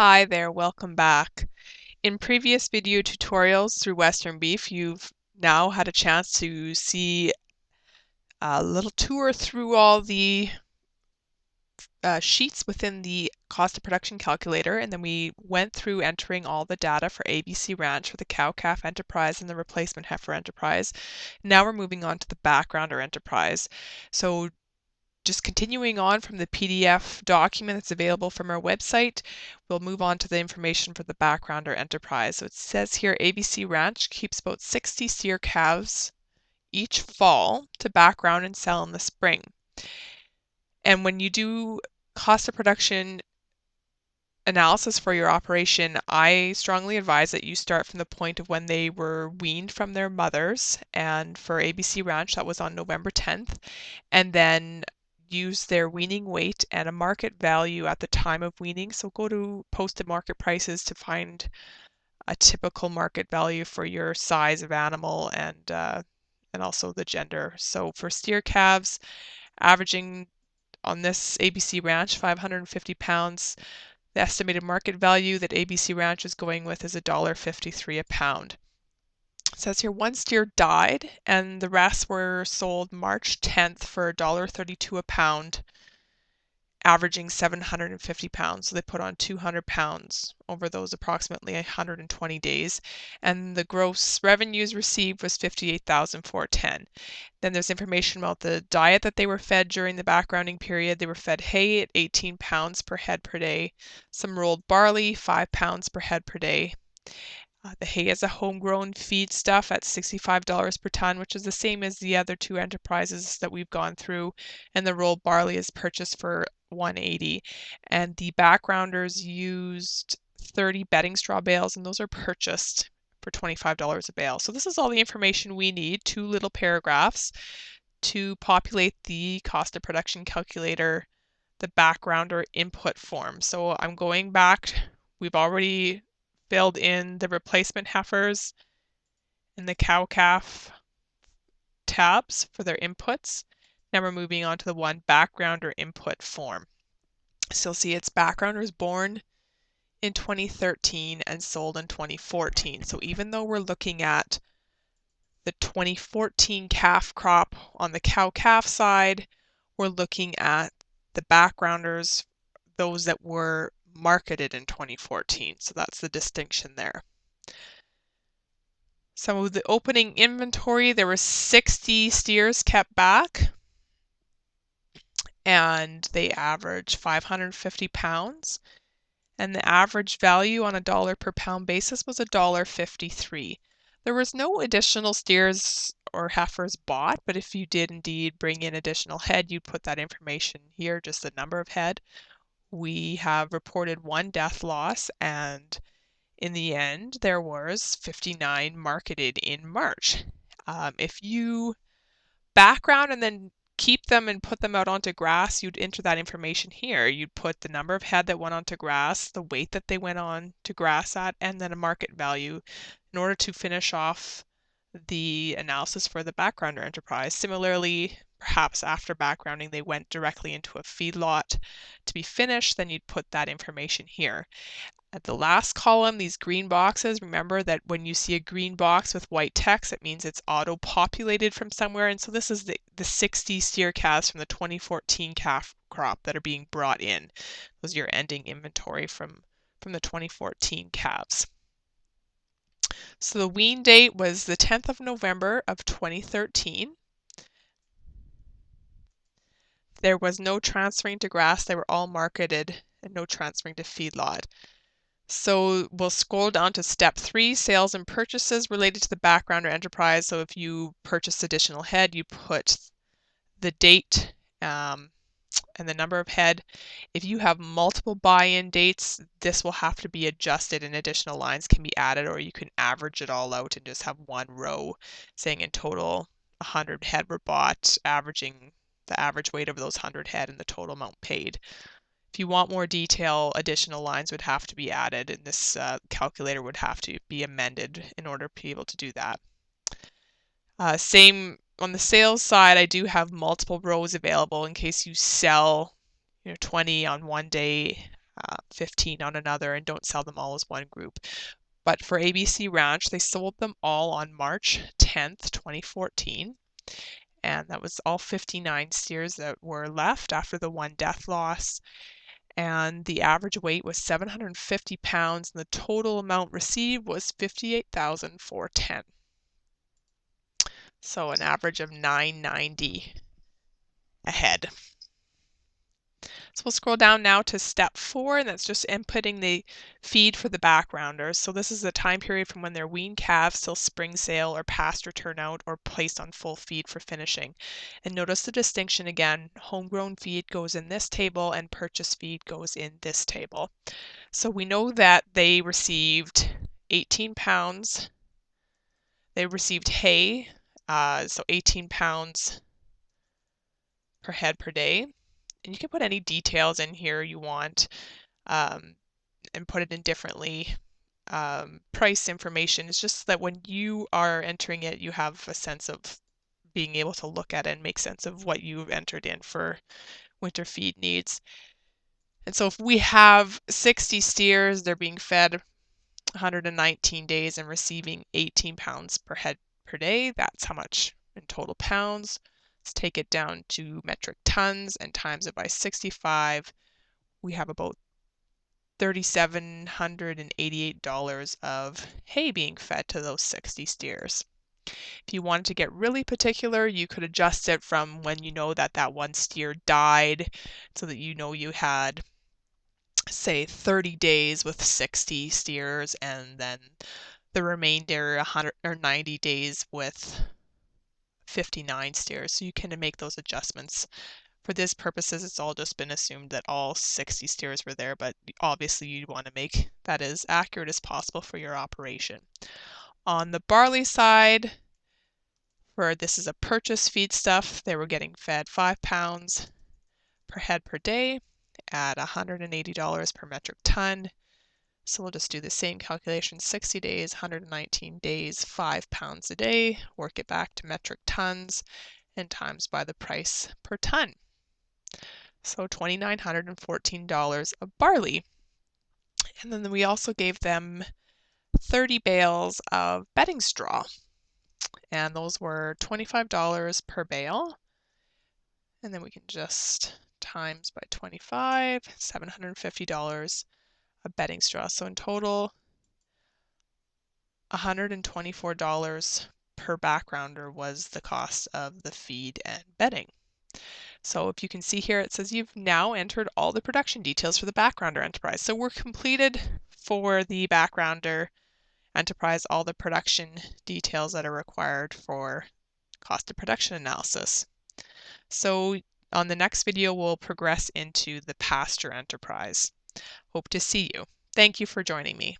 Hi there, welcome back. In previous video tutorials through Western Beef, you've now had a chance to see a little tour through all the sheets within the cost of production calculator, and then we went through entering all the data for ABC Ranch for the cow-calf enterprise and the replacement heifer enterprise. Now we're moving on to the backgrounder enterprise. So just continuing on from the PDF document that's available from our website, we'll move on to the information for the backgrounder enterprise. So it says here ABC Ranch keeps about 60 steer calves each fall to background and sell in the spring. And when you do cost of production analysis for your operation, I strongly advise that you start from the point of when they were weaned from their mothers. And for ABC Ranch, that was on November 10th. And then use their weaning weight and a market value at the time of weaning. So go to posted market prices to find a typical market value for your size of animal and also the gender. So for steer calves, averaging on this ABC Ranch 550 pounds, the estimated market value that ABC Ranch is going with is $1.53 a pound. It says here one steer died and the rest were sold March 10th for $1.32 a pound, averaging 750 pounds. So they put on 200 pounds over those approximately 120 days. And the gross revenues received was $58,410. Then there's information about the diet that they were fed during the backgrounding period. They were fed hay at 18 pounds per head per day, some rolled barley, 5 pounds per head per day. The hay is a homegrown feed stuff at $65 per ton, which is the same as the other two enterprises that we've gone through. And the rolled barley is purchased for $180. And the backgrounders used 30 bedding straw bales, and those are purchased for $25 a bale. So this is all the information we need, two little paragraphs, to populate the cost of production calculator, the backgrounder input form. So I'm going back, we've already filled in the replacement heifers and the cow-calf tabs for their inputs. Now we're moving on to the one backgrounder input form. So you'll see its backgrounder is born in 2013 and sold in 2014. So even though we're looking at the 2014 calf crop on the cow-calf side, we're looking at the backgrounders, those that were marketed in 2014. So that's the distinction there. So the opening inventory, there were 60 steers kept back, and they average 550 pounds. And the average value on a dollar per pound basis was $1.53. There was no additional steers or heifers bought, but if you did indeed bring in additional head, you'd put that information here, just the number of head. We have reported one death loss, and in the end, there was 59 marketed in March. If you background and then keep them and put them out onto grass, you'd enter that information here. You'd put the number of head that went onto grass, the weight that they went on to grass at, and then a market value in order to finish off the analysis for the backgrounder enterprise. Similarly, perhaps after backgrounding, they went directly into a feedlot to be finished, then you'd put that information here. At the last column, these green boxes, remember that when you see a green box with white text, it means it's auto-populated from somewhere. And so this is the 60 steer calves from the 2014 calf crop that are being brought in. Those are your ending inventory from the 2014 calves. So the wean date was the 10th of November of 2013. There was no transferring to grass. They were all marketed and no transferring to feedlot. So we'll scroll down to step 3, sales and purchases related to the backgrounder enterprise. So if you purchase additional head, you put the date and the number of head. If you have multiple buy-in dates, this will have to be adjusted and additional lines can be added, or you can average it all out and just have one row saying in total 100 head were bought, averaging the average weight of those 100 head and the total amount paid. If you want more detail, additional lines would have to be added, and this calculator would have to be amended in order to be able to do that. Same on the sales side, I do have multiple rows available in case you sell 20 on one day 15 on another, and don't sell them all as one group. But for ABC Ranch, they sold them all on March 10th, 2014. And that was all 59 steers that were left after the one death loss. And the average weight was 750 pounds, and the total amount received was $58,410. So an average of $990 a head. So we'll scroll down now to step 4, and that's just inputting the feed for the backgrounders. So this is the time period from when they're weaned calves till spring sale or pasture turnout or placed on full feed for finishing. And notice the distinction again, homegrown feed goes in this table and purchase feed goes in this table. So we know that they received 18 pounds. They received hay, so 18 pounds per head per day. And you can put any details in here you want and put it in differently. Price information is just that when you are entering it, you have a sense of being able to look at it and make sense of what you've entered in for winter feed needs. And so if we have 60 steers, they're being fed 119 days and receiving 18 pounds per head per day. That's how much in total pounds. Let's take it down to metric tons and times it by 65. We have about $3,788 of hay being fed to those 60 steers. If you wanted to get really particular, you could adjust it from when you know that that one steer died, so that you know you had, say, 30 days with 60 steers, and then the remainder 100 or 90 days with 59 steers. So you can make those adjustments. For this purposes, it's all just been assumed that all 60 steers were there, but obviously you want to make that as accurate as possible for your operation. On the barley side, for this is a purchase feedstuff, they were getting fed 5 pounds per head per day at $180 per metric ton. So we'll just do the same calculation, 60 days, 119 days, 5 pounds a day, work it back to metric tons, and times by the price per ton. So $2,914 of barley. And then we also gave them 30 bales of bedding straw. And those were $25 per bale. And then we can just times by 25, $750 of bedding straw. So in total, $124 per backgrounder was the cost of the feed and bedding. So if you can see here, it says you've now entered all the production details for the backgrounder enterprise. So we're completed for the backgrounder enterprise, all the production details that are required for cost of production analysis. So on the next video, we'll progress into the pasture enterprise. Hope to see you. Thank you for joining me.